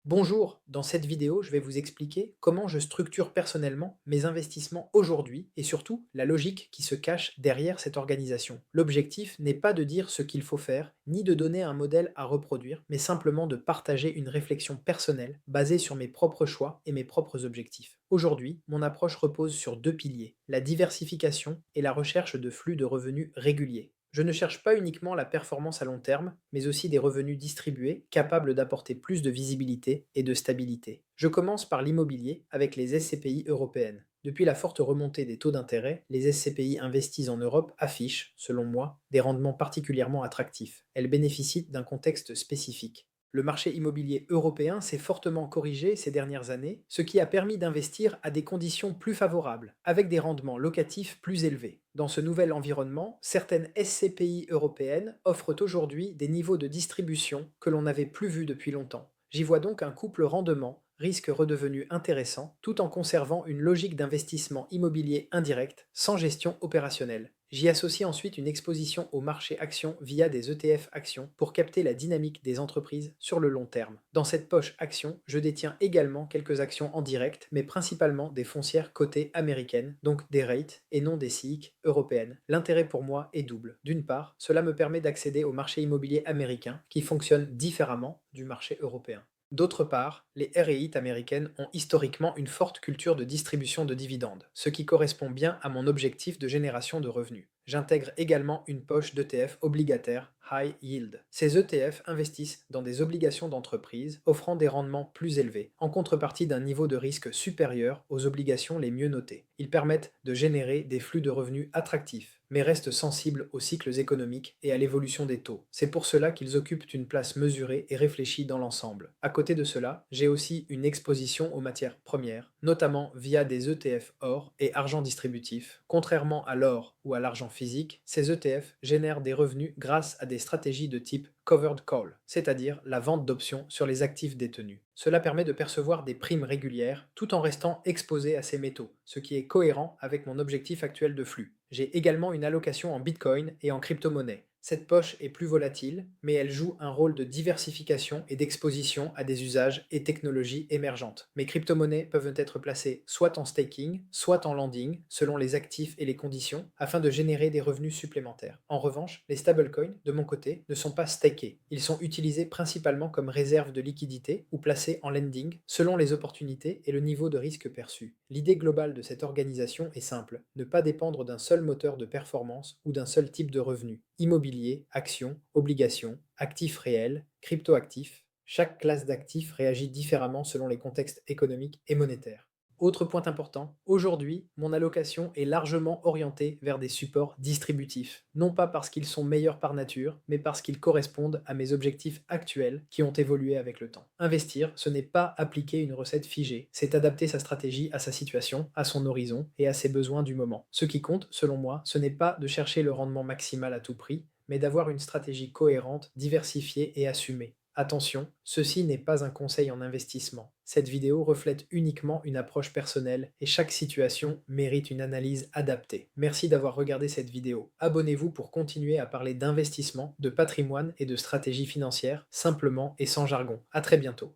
Bonjour, dans cette vidéo, je vais vous expliquer comment je structure personnellement mes investissements aujourd'hui et surtout la logique qui se cache derrière cette organisation. L'objectif n'est pas de dire ce qu'il faut faire, ni de donner un modèle à reproduire, mais simplement de partager une réflexion personnelle basée sur mes propres choix et mes propres objectifs. Aujourd'hui, mon approche repose sur deux piliers, la diversification et la recherche de flux de revenus réguliers. Je ne cherche pas uniquement la performance à long terme, mais aussi des revenus distribués capables d'apporter plus de visibilité et de stabilité. Je commence par l'immobilier avec les SCPI européennes. Depuis la forte remontée des taux d'intérêt, les SCPI investies en Europe affichent, selon moi, des rendements particulièrement attractifs. Elles bénéficient d'un contexte spécifique. Le marché immobilier européen s'est fortement corrigé ces dernières années, ce qui a permis d'investir à des conditions plus favorables, avec des rendements locatifs plus élevés. Dans ce nouvel environnement, certaines SCPI européennes offrent aujourd'hui des niveaux de distribution que l'on n'avait plus vus depuis longtemps. J'y vois donc un couple rendement-risque redevenu intéressant, tout en conservant une logique d'investissement immobilier indirect, sans gestion opérationnelle. J'y associe ensuite une exposition au marché actions via des ETF actions pour capter la dynamique des entreprises sur le long terme. Dans cette poche actions, je détiens également quelques actions en direct, mais principalement des foncières cotées américaines, donc des REIT et non des SIIC européennes. L'intérêt pour moi est double. D'une part, cela me permet d'accéder au marché immobilier américain qui fonctionne différemment du marché européen. D'autre part, les REIT américaines ont historiquement une forte culture de distribution de dividendes, ce qui correspond bien à mon objectif de génération de revenus. J'intègre également une poche d'ETF obligataires high yield. Ces ETF investissent dans des obligations d'entreprise offrant des rendements plus élevés, en contrepartie d'un niveau de risque supérieur aux obligations les mieux notées. Ils permettent de générer des flux de revenus attractifs, mais restent sensibles aux cycles économiques et à l'évolution des taux. C'est pour cela qu'ils occupent une place mesurée et réfléchie dans l'ensemble. À côté de cela, j'ai aussi une exposition aux matières premières, notamment via des ETF or et argent distributif. Contrairement à l'or ou à l'argent physique, ces ETF génèrent des revenus grâce à des stratégies de type covered call, c'est-à-dire la vente d'options sur les actifs détenus. Cela permet de percevoir des primes régulières tout en restant exposé à ces métaux, ce qui est cohérent avec mon objectif actuel de flux. J'ai également une allocation en Bitcoin et en crypto-monnaie. Cette poche est plus volatile, mais elle joue un rôle de diversification et d'exposition à des usages et technologies émergentes. Mes crypto-monnaies peuvent être placées soit en staking, soit en lending, selon les actifs et les conditions, afin de générer des revenus supplémentaires. En revanche, les stablecoins, de mon côté, ne sont pas stakés. Ils sont utilisés principalement comme réserve de liquidité ou placés en lending, selon les opportunités et le niveau de risque perçu. L'idée globale de cette organisation est simple, ne pas dépendre d'un seul moteur de performance ou d'un seul type de revenu. Immobilier, actions, obligations, actifs réels, cryptoactifs. Chaque classe d'actifs réagit différemment selon les contextes économiques et monétaires. Autre point important, aujourd'hui, mon allocation est largement orientée vers des supports distributifs, non pas parce qu'ils sont meilleurs par nature, mais parce qu'ils correspondent à mes objectifs actuels qui ont évolué avec le temps. Investir, ce n'est pas appliquer une recette figée, c'est adapter sa stratégie à sa situation, à son horizon et à ses besoins du moment. Ce qui compte, selon moi, ce n'est pas de chercher le rendement maximal à tout prix, mais d'avoir une stratégie cohérente, diversifiée et assumée. Attention, ceci n'est pas un conseil en investissement. Cette vidéo reflète uniquement une approche personnelle et chaque situation mérite une analyse adaptée. Merci d'avoir regardé cette vidéo. Abonnez-vous pour continuer à parler d'investissement, de patrimoine et de stratégie financière simplement et sans jargon. À très bientôt.